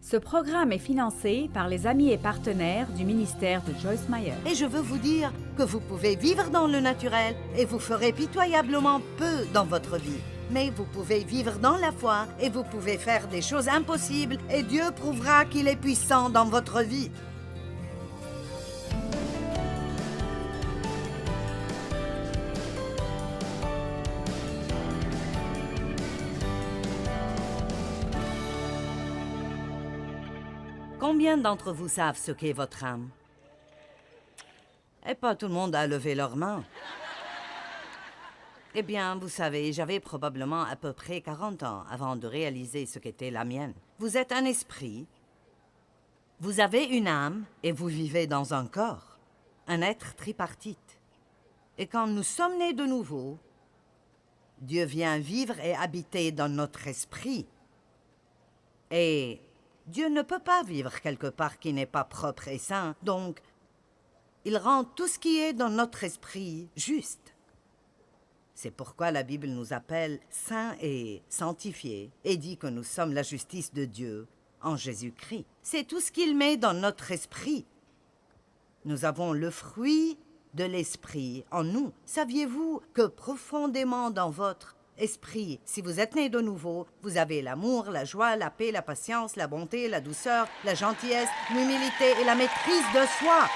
Ce programme est financé par les amis et partenaires du ministère de Joyce Meyer. Et je veux vous dire que vous pouvez vivre dans le naturel et vous ferez pitoyablement peu dans votre vie. Mais vous pouvez vivre dans la foi et vous pouvez faire des choses impossibles et Dieu prouvera qu'il est puissant dans votre vie. Combien d'entre vous savent ce qu'est votre âme? Et pas tout le monde a levé leurs mains. Eh bien, vous savez, j'avais probablement à peu près 40 ans avant de réaliser ce qu'était la mienne. Vous êtes un esprit, vous avez une âme et vous vivez dans un corps, un être tripartite. Et quand nous sommes nés de nouveau, Dieu vient vivre et habiter dans notre esprit. Et Dieu ne peut pas vivre quelque part qui n'est pas propre et saint, donc il rend tout ce qui est dans notre esprit juste. C'est pourquoi la Bible nous appelle saints et sanctifiés et dit que nous sommes la justice de Dieu en Jésus-Christ. C'est tout ce qu'il met dans notre esprit. Nous avons le fruit de l'esprit en nous. Saviez-vous que profondément dans votre esprit, si vous êtes né de nouveau, vous avez l'amour, la joie, la paix, la patience, la bonté, la douceur, la gentillesse, l'humilité et la maîtrise de soi.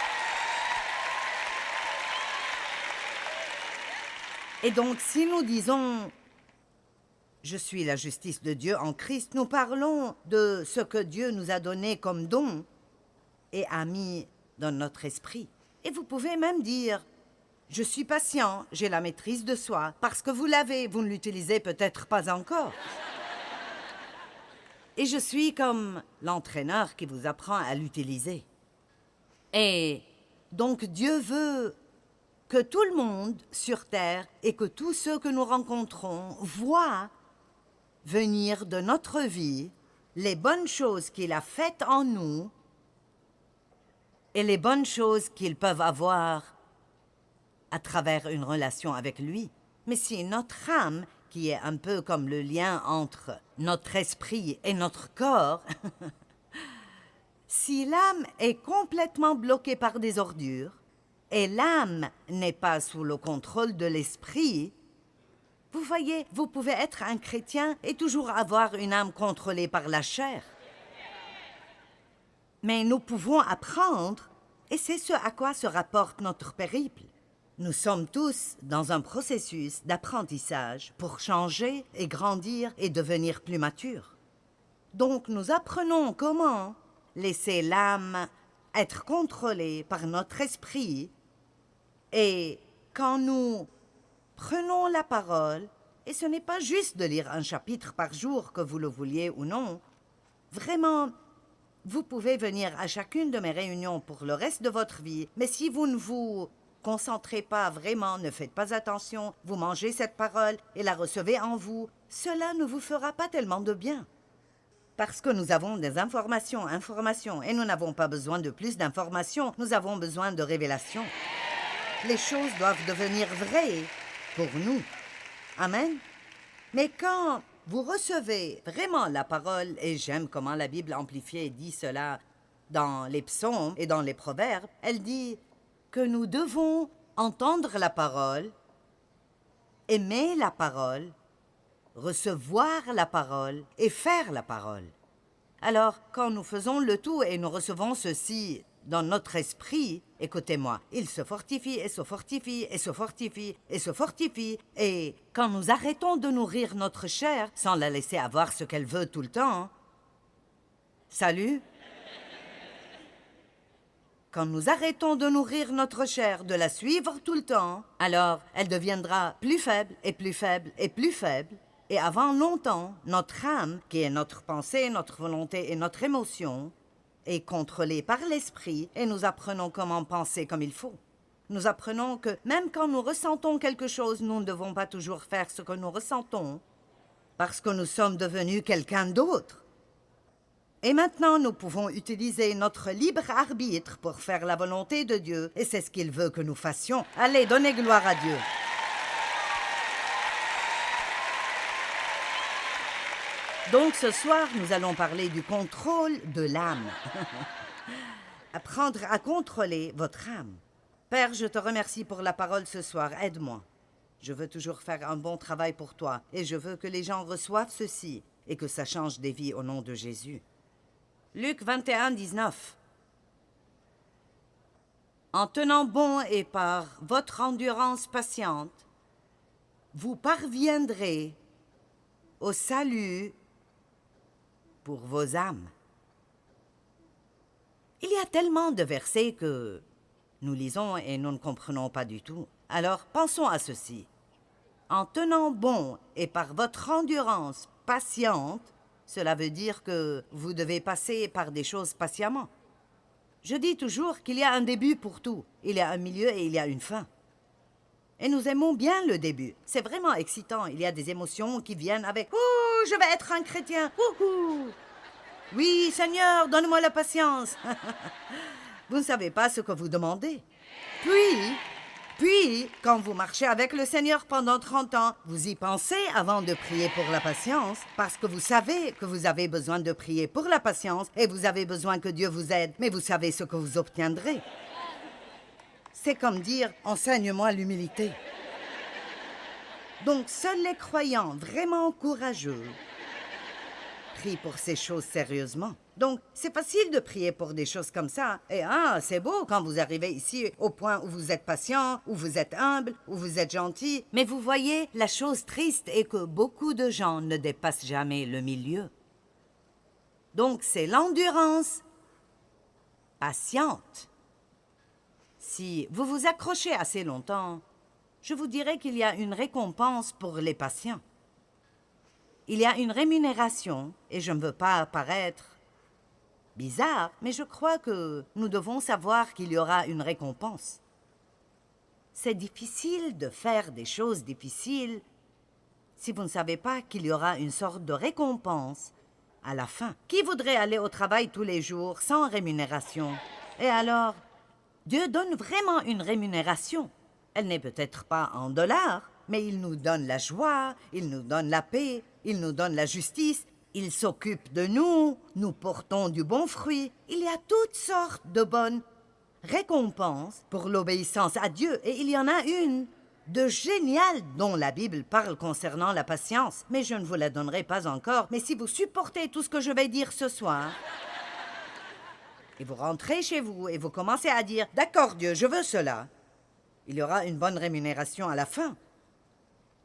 Et donc, si nous disons « Je suis la justice de Dieu en Christ », nous parlons de ce que Dieu nous a donné comme don et a mis dans notre esprit. Et vous pouvez même dire « Je suis patient, j'ai la maîtrise de soi », parce que vous l'avez, vous ne l'utilisez peut-être pas encore. Et je suis comme l'entraîneur qui vous apprend à l'utiliser. Et donc Dieu veut que tout le monde sur Terre et que tous ceux que nous rencontrons voient venir de notre vie les bonnes choses qu'il a faites en nous et les bonnes choses qu'ils peuvent avoir à travers une relation avec lui. Mais si notre âme, qui est un peu comme le lien entre notre esprit et notre corps, si l'âme est complètement bloquée par des ordures, et l'âme n'est pas sous le contrôle de l'esprit, vous voyez, vous pouvez être un chrétien et toujours avoir une âme contrôlée par la chair. Mais nous pouvons apprendre, et c'est ce à quoi se rapporte notre périple. Nous sommes tous dans un processus d'apprentissage pour changer et grandir et devenir plus matures. Donc nous apprenons comment laisser l'âme être contrôlée par notre esprit. Et quand nous prenons la parole, et ce n'est pas juste de lire un chapitre par jour, que vous le vouliez ou non, vraiment, vous pouvez venir à chacune de mes réunions pour le reste de votre vie, mais si vous ne vous concentrez pas vraiment, ne faites pas attention, vous mangez cette parole et la recevez en vous, cela ne vous fera pas tellement de bien. Parce que nous avons des informations, et nous n'avons pas besoin de plus d'informations, nous avons besoin de révélations. Les choses doivent devenir vraies pour nous. Amen. Mais quand vous recevez vraiment la parole, et j'aime comment la Bible amplifiée dit cela dans les psaumes et dans les proverbes, elle dit que nous devons entendre la parole, aimer la parole, recevoir la parole et faire la parole. Alors, quand nous faisons le tout et nous recevons ceci dans notre esprit, écoutez-moi, il se fortifie et se fortifie et se fortifie et se fortifie. Et quand nous arrêtons de nourrir notre chair sans la laisser avoir ce qu'elle veut tout le temps, salut? Quand nous arrêtons de nourrir notre chair, de la suivre tout le temps, alors elle deviendra plus faible et plus faible et plus faible. Et avant longtemps, notre âme, qui est notre pensée, notre volonté et notre émotion, est contrôlée par l'esprit et nous apprenons comment penser comme il faut. Nous apprenons que même quand nous ressentons quelque chose, nous ne devons pas toujours faire ce que nous ressentons parce que nous sommes devenus quelqu'un d'autre. Et maintenant, nous pouvons utiliser notre libre arbitre pour faire la volonté de Dieu et c'est ce qu'il veut que nous fassions. Allez, donnez gloire à Dieu. Donc ce soir, nous allons parler du contrôle de l'âme. Apprendre à contrôler votre âme. Père, je te remercie pour la parole ce soir. Aide-moi. Je veux toujours faire un bon travail pour toi et je veux que les gens reçoivent ceci et que ça change des vies au nom de Jésus. Luc 21, 19. En tenant bon et par votre endurance patiente, vous parviendrez au salut pour vos âmes. Il y a tellement de versets que nous lisons et nous ne comprenons pas du tout. Alors, pensons à ceci. En tenant bon et par votre endurance patiente, cela veut dire que vous devez passer par des choses patiemment. Je dis toujours qu'il y a un début pour tout. Il y a un milieu et il y a une fin. Et nous aimons bien le début. C'est vraiment excitant. Il y a des émotions qui viennent avec « Ouh, je vais être un chrétien! Ouhou! Oui, Seigneur, donne-moi la patience! » Vous ne savez pas ce que vous demandez. Puis, quand vous marchez avec le Seigneur pendant 30 ans, vous y pensez avant de prier pour la patience, parce que vous savez que vous avez besoin de prier pour la patience et vous avez besoin que Dieu vous aide, mais vous savez ce que vous obtiendrez. C'est comme dire « enseigne-moi l'humilité ». Donc, seuls les croyants vraiment courageux prient pour ces choses sérieusement. Donc, c'est facile de prier pour des choses comme ça. Et c'est beau quand vous arrivez ici au point où vous êtes patient, où vous êtes humble, où vous êtes gentil. Mais vous voyez, la chose triste est que beaucoup de gens ne dépassent jamais le milieu. Donc, c'est l'endurance patiente. Si vous vous accrochez assez longtemps, je vous dirais qu'il y a une récompense pour les patients. Il y a une rémunération, et je ne veux pas paraître bizarre, mais je crois que nous devons savoir qu'il y aura une récompense. C'est difficile de faire des choses difficiles si vous ne savez pas qu'il y aura une sorte de récompense à la fin. Qui voudrait aller au travail tous les jours sans rémunération? Et alors, Dieu donne vraiment une rémunération. Elle n'est peut-être pas en dollars, mais il nous donne la joie, il nous donne la paix, il nous donne la justice, il s'occupe de nous, nous portons du bon fruit. Il y a toutes sortes de bonnes récompenses pour l'obéissance à Dieu, et il y en a une de géniale dont la Bible parle concernant la patience. Mais je ne vous la donnerai pas encore, mais si vous supportez tout ce que je vais dire ce soir, et vous rentrez chez vous et vous commencez à dire « D'accord Dieu, je veux cela », il y aura une bonne rémunération à la fin.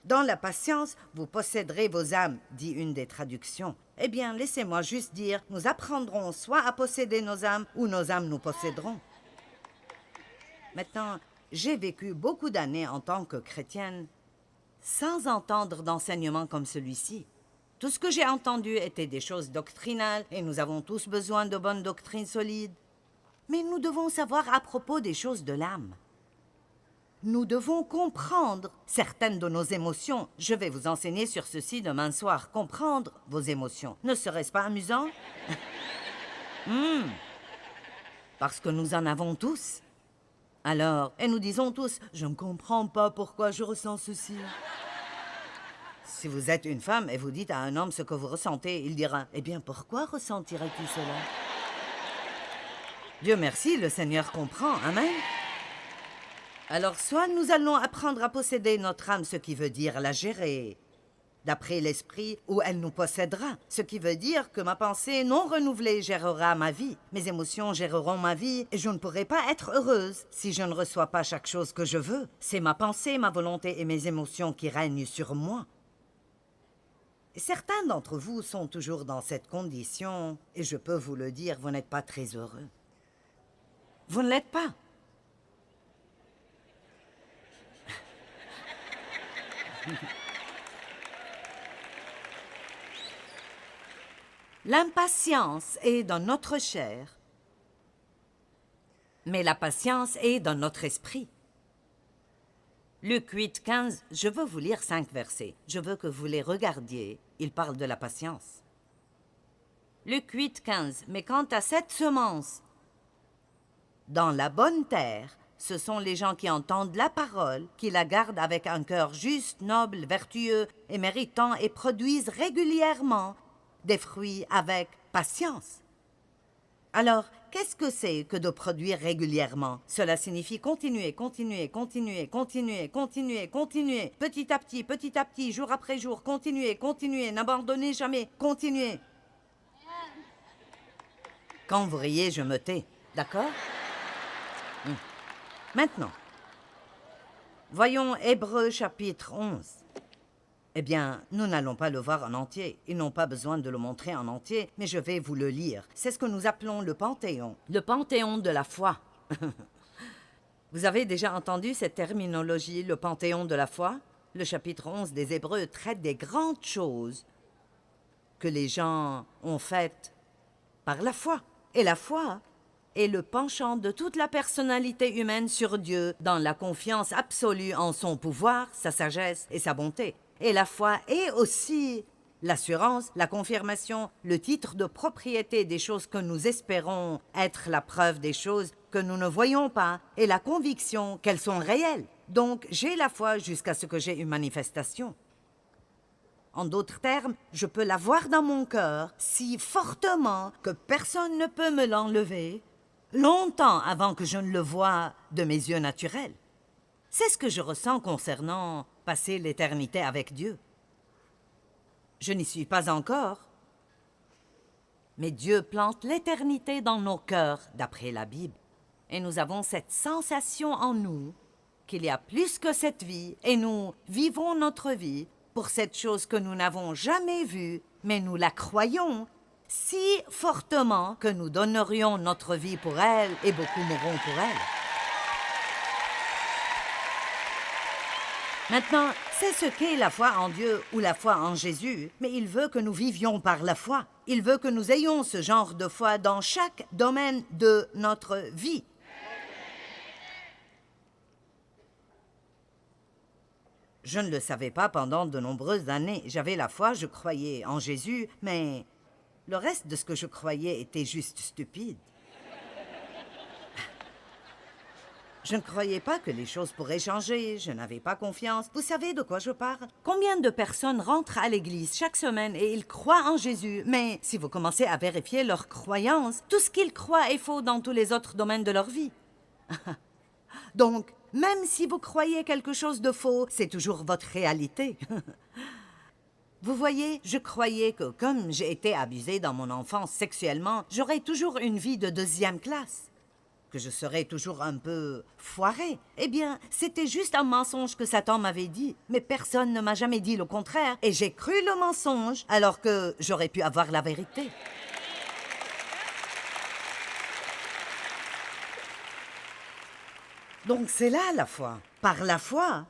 Dans la patience, vous posséderez vos âmes, dit une des traductions. Eh bien, laissez-moi juste dire, nous apprendrons soit à posséder nos âmes ou nos âmes nous posséderont. Maintenant, j'ai vécu beaucoup d'années en tant que chrétienne sans entendre d'enseignement comme celui-ci. Tout ce que j'ai entendu était des choses doctrinales et nous avons tous besoin de bonnes doctrines solides. Mais nous devons savoir à propos des choses de l'âme. Nous devons comprendre certaines de nos émotions. Je vais vous enseigner sur ceci demain soir. Comprendre vos émotions. Ne serait-ce pas amusant? Parce que nous en avons tous. Alors, et nous disons tous, « Je ne comprends pas pourquoi je ressens ceci. » Si vous êtes une femme et vous dites à un homme ce que vous ressentez, il dira, « Eh bien, pourquoi ressentirais-tu cela? » Dieu merci, le Seigneur comprend. Amen. Alors, soit nous allons apprendre à posséder notre âme, ce qui veut dire la gérer, d'après l'esprit, ou elle nous possédera, ce qui veut dire que ma pensée non renouvelée gérera ma vie, mes émotions géreront ma vie, et je ne pourrai pas être heureuse si je ne reçois pas chaque chose que je veux. C'est ma pensée, ma volonté et mes émotions qui règnent sur moi. Et certains d'entre vous sont toujours dans cette condition, et je peux vous le dire, vous n'êtes pas très heureux. Vous ne l'êtes pas. L'impatience est dans notre chair, mais la patience est dans notre esprit. Luc 8, 15, je veux vous lire 5 versets. Je veux que vous les regardiez. Il parle de la patience. Luc 8, 15, mais quant à cette semence, dans la bonne terre, ce sont les gens qui entendent la parole, qui la gardent avec un cœur juste, noble, vertueux et méritant et produisent régulièrement des fruits avec patience. Alors, qu'est-ce que c'est que de produire régulièrement? Cela signifie continuer, continuer, continuer, continuer, continuer, continuer, petit à petit, jour après jour, continuer, continuer, n'abandonnez jamais, continuer. Quand vous riez, je me tais, d'accord? Maintenant, voyons Hébreux chapitre 11. Eh bien, nous n'allons pas le voir en entier. Ils n'ont pas besoin de le montrer en entier, mais je vais vous le lire. C'est ce que nous appelons le Panthéon. Le Panthéon de la foi. Vous avez déjà entendu cette terminologie, le Panthéon de la foi? Le chapitre 11 des Hébreux traite des grandes choses que les gens ont faites par la foi. Et la foi est le penchant de toute la personnalité humaine sur Dieu, dans la confiance absolue en son pouvoir, sa sagesse et sa bonté. Et la foi est aussi l'assurance, la confirmation, le titre de propriété des choses que nous espérons être la preuve des choses que nous ne voyons pas et la conviction qu'elles sont réelles. Donc, j'ai la foi jusqu'à ce que j'ai une manifestation. En d'autres termes, je peux la voir dans mon cœur si fortement que personne ne peut me l'enlever, longtemps avant que je ne le voie de mes yeux naturels. C'est ce que je ressens concernant passer l'éternité avec Dieu. Je n'y suis pas encore, mais Dieu plante l'éternité dans nos cœurs, d'après la Bible. Et nous avons cette sensation en nous qu'il y a plus que cette vie, et nous vivons notre vie pour cette chose que nous n'avons jamais vue, mais nous la croyons si fortement que nous donnerions notre vie pour elle, et beaucoup mourront pour elle. Maintenant, c'est ce qu'est la foi en Dieu ou la foi en Jésus, mais il veut que nous vivions par la foi. Il veut que nous ayons ce genre de foi dans chaque domaine de notre vie. Je ne le savais pas pendant de nombreuses années. J'avais la foi, je croyais en Jésus, mais le reste de ce que je croyais était juste stupide. Je ne croyais pas que les choses pourraient changer, je n'avais pas confiance. Vous savez de quoi je parle? Combien de personnes rentrent à l'église chaque semaine et ils croient en Jésus, mais si vous commencez à vérifier leur croyance, tout ce qu'ils croient est faux dans tous les autres domaines de leur vie. Donc, même si vous croyez quelque chose de faux, c'est toujours votre réalité. Vous voyez, je croyais que comme j'ai été abusée dans mon enfance sexuellement, j'aurais toujours une vie de deuxième classe. Que je serais toujours un peu foirée. Eh bien, c'était juste un mensonge que Satan m'avait dit. Mais personne ne m'a jamais dit le contraire. Et j'ai cru le mensonge alors que j'aurais pu avoir la vérité. Donc c'est là la foi. Par la foi,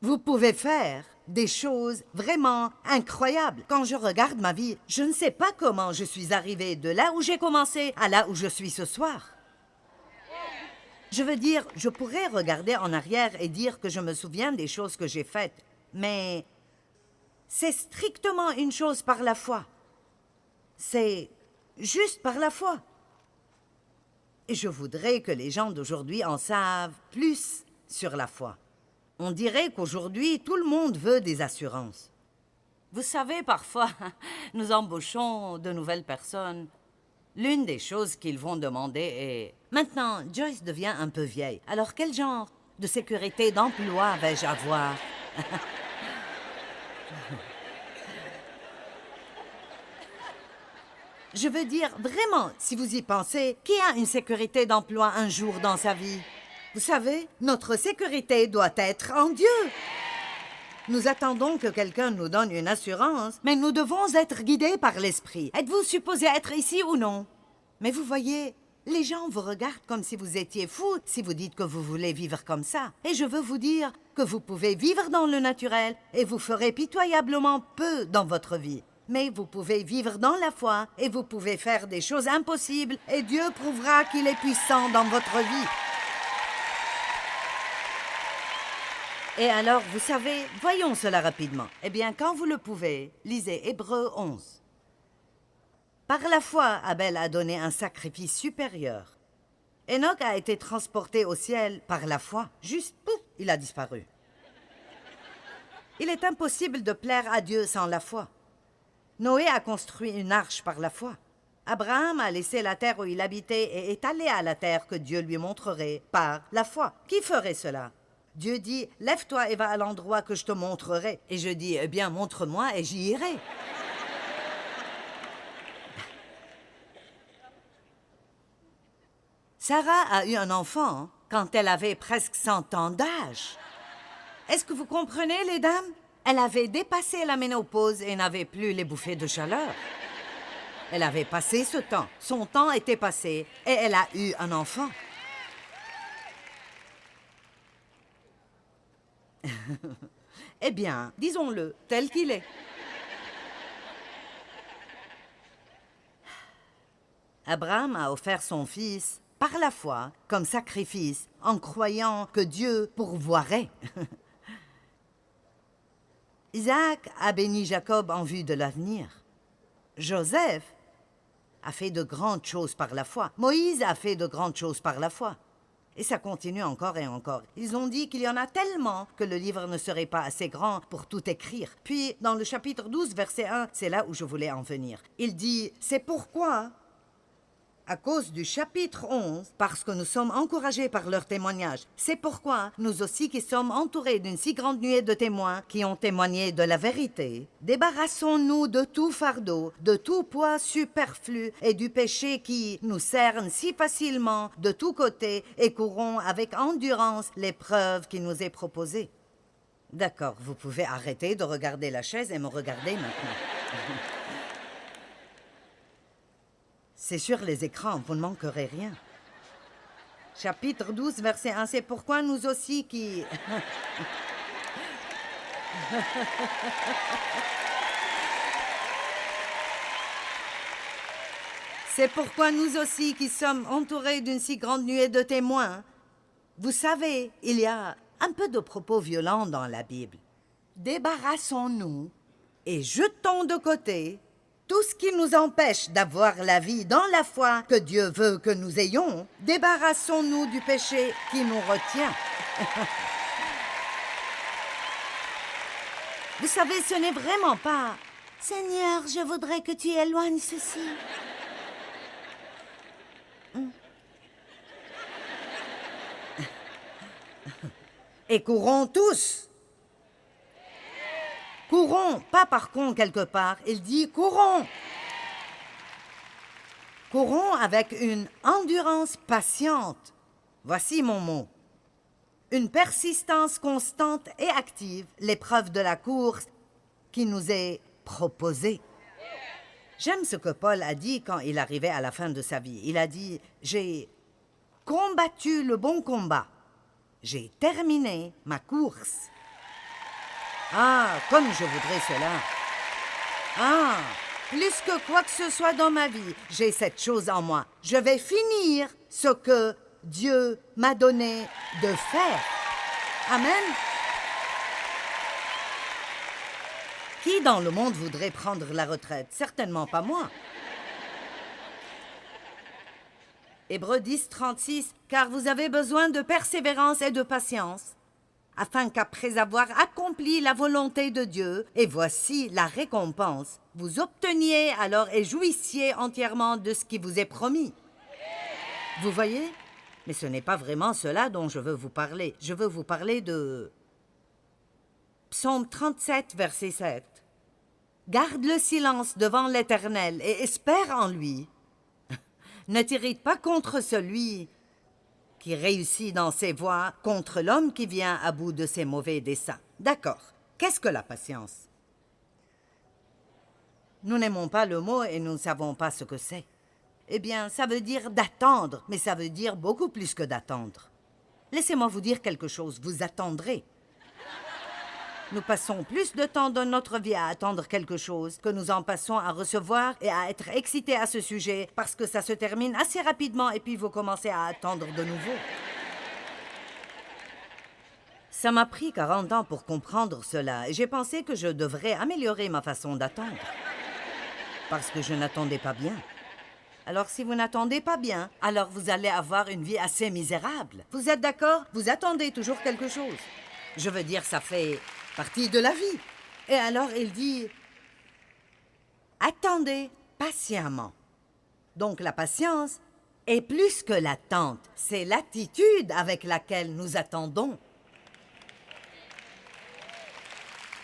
vous pouvez faire des choses vraiment incroyables. Quand je regarde ma vie, je ne sais pas comment je suis arrivée de là où j'ai commencé à là où je suis ce soir. Je veux dire, je pourrais regarder en arrière et dire que je me souviens des choses que j'ai faites, mais c'est strictement une chose par la foi. C'est juste par la foi. Et je voudrais que les gens d'aujourd'hui en savent plus sur la foi. On dirait qu'aujourd'hui, tout le monde veut des assurances. Vous savez, parfois, nous embauchons de nouvelles personnes. L'une des choses qu'ils vont demander est « Maintenant, Joyce devient un peu vieille. Alors quel genre de sécurité d'emploi vais-je avoir? » Je veux dire, vraiment, si vous y pensez, qui a une sécurité d'emploi un jour dans sa vie? Vous savez, notre sécurité doit être en Dieu. Nous attendons que quelqu'un nous donne une assurance, mais nous devons être guidés par l'Esprit. Êtes-vous supposé être ici ou non? Mais vous voyez, les gens vous regardent comme si vous étiez fou si vous dites que vous voulez vivre comme ça. Et je veux vous dire que vous pouvez vivre dans le naturel et vous ferez pitoyablement peu dans votre vie. Mais vous pouvez vivre dans la foi et vous pouvez faire des choses impossibles et Dieu prouvera qu'il est puissant dans votre vie. Et alors, vous savez, voyons cela rapidement. Eh bien, quand vous le pouvez, lisez Hébreux 11. Par la foi, Abel a donné un sacrifice supérieur. Enoch a été transporté au ciel par la foi. Juste, pouf, il a disparu. Il est impossible de plaire à Dieu sans la foi. Noé a construit une arche par la foi. Abraham a laissé la terre où il habitait et est allé à la terre que Dieu lui montrerait par la foi. Qui ferait cela? Dieu dit, lève-toi et va à l'endroit que je te montrerai. Et je dis, eh bien, montre-moi et j'y irai. Sarah a eu un enfant quand elle avait presque 100 ans d'âge. Est-ce que vous comprenez, les dames? Elle avait dépassé la ménopause et n'avait plus les bouffées de chaleur. Elle avait passé ce temps. Son temps était passé et elle a eu un enfant. Eh bien, disons-le tel qu'il est. Abraham a offert son fils par la foi comme sacrifice en croyant que Dieu pourvoirait. Isaac a béni Jacob en vue de l'avenir. Joseph a fait de grandes choses par la foi. Moïse a fait de grandes choses par la foi. Et ça continue encore et encore. Ils ont dit qu'il y en a tellement que le livre ne serait pas assez grand pour tout écrire. Puis, dans le chapitre 12, verset 1, c'est là où je voulais en venir. Il dit, c'est pourquoi, à cause du chapitre 11, parce que nous sommes encouragés par leur témoignage, c'est pourquoi nous aussi qui sommes entourés d'une si grande nuée de témoins qui ont témoigné de la vérité, débarrassons-nous de tout fardeau, de tout poids superflu et du péché qui nous cerne si facilement de tous côtés et courons avec endurance l'épreuve qui nous est proposée. D'accord, vous pouvez arrêter de regarder la chaise et me regarder maintenant. C'est sur les écrans, vous ne manquerez rien. Chapitre 12, verset 1, c'est pourquoi nous aussi qui... C'est pourquoi nous aussi qui sommes entourés d'une si grande nuée de témoins. Vous savez, il y a un peu de propos violents dans la Bible. Débarrassons-nous et jetons de côté tout ce qui nous empêche d'avoir la vie dans la foi que Dieu veut que nous ayons. Débarrassons-nous du péché qui nous retient. Vous savez, ce n'est vraiment pas « Seigneur, je voudrais que tu éloignes ceci. » Et courons tous. Courons, pas par con quelque part, il dit courons. Courons avec une endurance patiente. Voici mon mot. Une persistance constante et active, l'épreuve de la course qui nous est proposée. J'aime ce que Paul a dit quand il arrivait à la fin de sa vie. Il a dit, j'ai combattu le bon combat. J'ai terminé ma course. Ah, comme je voudrais cela. Ah, plus que quoi que ce soit dans ma vie, j'ai cette chose en moi. Je vais finir ce que Dieu m'a donné de faire. Amen. Qui dans le monde voudrait prendre la retraite? Certainement pas moi. Hébreux 10, 36, « Car vous avez besoin de persévérance et de patience, afin qu'après avoir accompli la volonté de Dieu, et voici la récompense, vous obteniez alors et jouissiez entièrement de ce qui vous est promis. » Vous voyez? Mais ce n'est pas vraiment cela dont je veux vous parler. Je veux vous parler de Psaume 37, verset 7. « Garde le silence devant l'Éternel et espère en lui. Ne t'irrite pas contre celui qui réussit dans ses voies, contre l'homme qui vient à bout de ses mauvais desseins. » D'accord. Qu'est-ce que la patience? Nous n'aimons pas le mot et nous ne savons pas ce que c'est. Eh bien, ça veut dire d'attendre, mais ça veut dire beaucoup plus que d'attendre. Laissez-moi vous dire quelque chose, vous attendrez. Nous passons plus de temps dans notre vie à attendre quelque chose que nous en passons à recevoir et à être excités à ce sujet parce que ça se termine assez rapidement et puis vous commencez à attendre de nouveau. Ça m'a pris 40 ans pour comprendre cela et j'ai pensé que je devrais améliorer ma façon d'attendre. Parce que je n'attendais pas bien. Alors si vous n'attendez pas bien, alors vous allez avoir une vie assez misérable. Vous êtes d'accord? Vous attendez toujours quelque chose. Je veux dire, ça fait partie de la vie. Et alors il dit, Attendez patiemment. Donc la patience est plus que l'attente, c'est l'attitude avec laquelle nous attendons.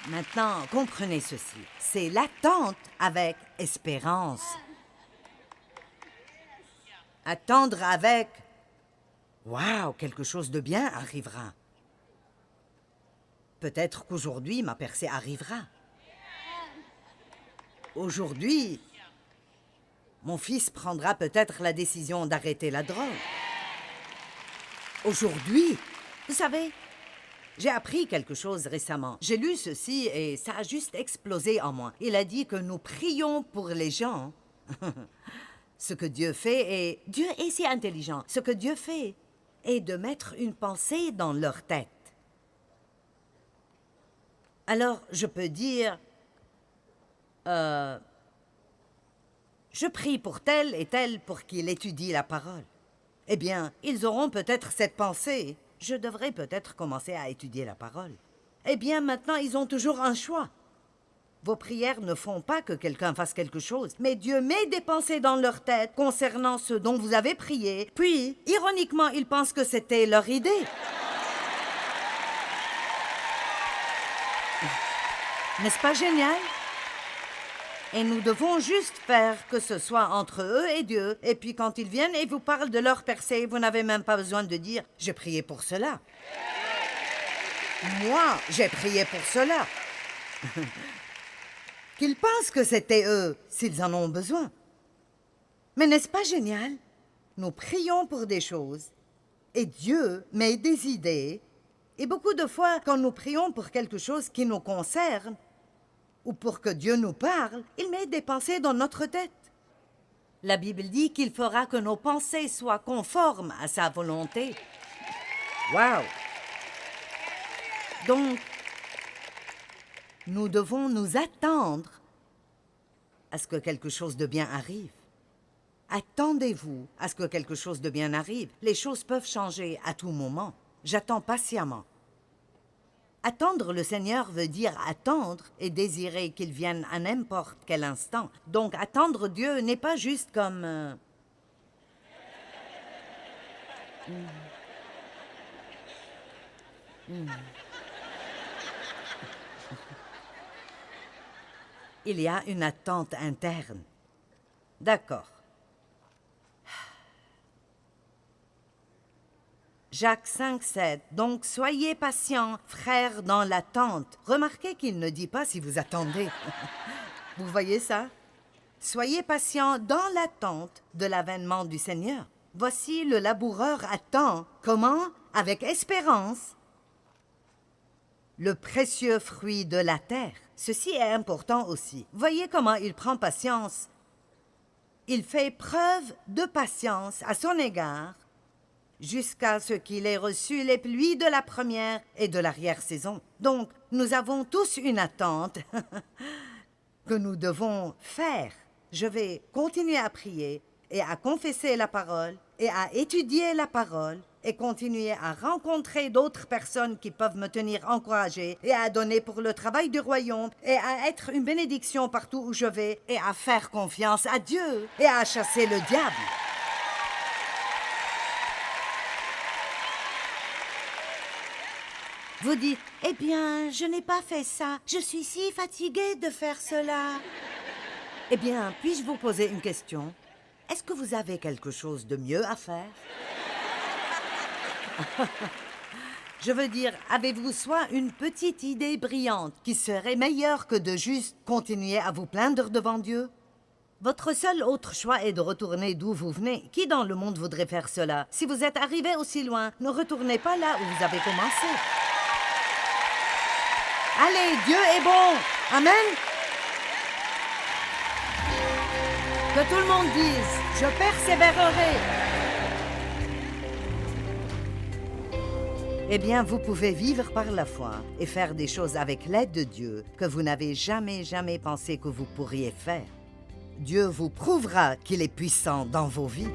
Maintenant, comprenez ceci, c'est l'attente avec espérance. Attendre avec « Waouh, quelque chose de bien arrivera ». Peut-être qu'aujourd'hui, ma percée arrivera. Aujourd'hui, mon fils prendra peut-être la décision d'arrêter la drogue. Aujourd'hui, vous savez, j'ai appris quelque chose récemment. J'ai lu ceci et ça a juste explosé en moi. Il a dit que nous prions pour les gens. Ce que Dieu fait est... Dieu est si intelligent. Ce que Dieu fait est de mettre une pensée dans leur tête. Alors, je peux dire... je prie pour tel et tel pour qu'il étudie la parole. Eh bien, ils auront peut-être cette pensée. Je devrais peut-être commencer à étudier la parole. Eh bien, maintenant, ils ont toujours un choix. Vos prières ne font pas que quelqu'un fasse quelque chose, mais Dieu met des pensées dans leur tête concernant ce dont vous avez prié, puis, ironiquement, ils pensent que c'était leur idée. N'est-ce pas génial? Et nous devons juste faire que ce soit entre eux et Dieu. Et puis quand ils viennent et vous parlent de leur percée, vous n'avez même pas besoin de dire « J'ai prié pour cela ». Moi, j'ai prié pour cela. Qu'ils pensent que c'était eux, s'ils en ont besoin. Mais n'est-ce pas génial? Nous prions pour des choses, et Dieu met des idées. Et beaucoup de fois, quand nous prions pour quelque chose qui nous concerne, ou pour que Dieu nous parle, il met des pensées dans notre tête. La Bible dit qu'il fera que nos pensées soient conformes à sa volonté. Wow! Donc, nous devons nous attendre à ce que quelque chose de bien arrive. Attendez-vous à ce que quelque chose de bien arrive. Les choses peuvent changer à tout moment. J'attends patiemment. Attendre le Seigneur veut dire attendre et désirer qu'il vienne à n'importe quel instant. Donc, attendre Dieu n'est pas juste comme... Il y a une attente interne. D'accord. Jacques 5,7. Donc, soyez patients, frères, dans l'attente. Remarquez qu'il ne dit pas si vous attendez. Vous voyez ça? Soyez patients dans l'attente de l'avènement du Seigneur. Voici le laboureur attend. Comment? Avec espérance. Le précieux fruit de la terre. Ceci est important aussi. Voyez comment il prend patience. Il fait preuve de patience à son égard jusqu'à ce qu'il ait reçu les pluies de la première et de l'arrière-saison. Donc, nous avons tous une attente que nous devons faire. Je vais continuer à prier et à confesser la parole et à étudier la parole et continuer à rencontrer d'autres personnes qui peuvent me tenir encouragée et à donner pour le travail du royaume et à être une bénédiction partout où je vais et à faire confiance à Dieu et à chasser le diable. Vous dites, « Eh bien, je n'ai pas fait ça. Je suis si fatiguée de faire cela. » Eh bien, puis-je vous poser une question? Est-ce que vous avez quelque chose de mieux à faire? Je veux dire, avez-vous soit une petite idée brillante qui serait meilleure que de juste continuer à vous plaindre devant Dieu? Votre seul autre choix est de retourner d'où vous venez. Qui dans le monde voudrait faire cela? Si vous êtes arrivé aussi loin, ne retournez pas là où vous avez commencé. Allez, Dieu est bon. Amen. Que tout le monde dise, je persévérerai. Eh bien, vous pouvez vivre par la foi et faire des choses avec l'aide de Dieu que vous n'avez jamais pensé que vous pourriez faire. Dieu vous prouvera qu'il est puissant dans vos vies.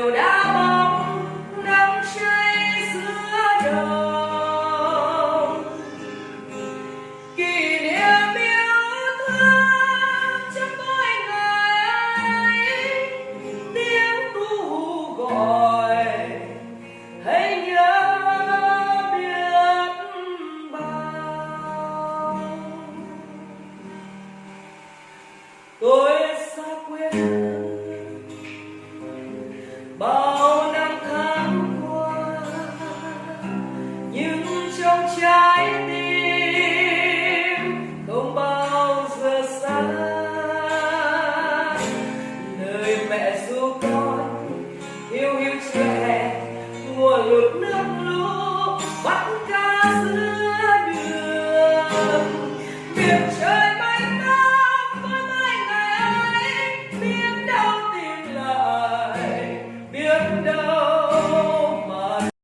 đều đã bóng nắng cháy giữa đồng, kỷ niệm yêu thương trong mỗi ngày, tiếng ru gọi hãy nhớ biết bao. Tôi xa quê bao năm tháng qua, nhưng trong trái tim không bao giờ xa. Nơi mẹ ru con hiu hiu chưa hè, mùa lụt nước lũ bắt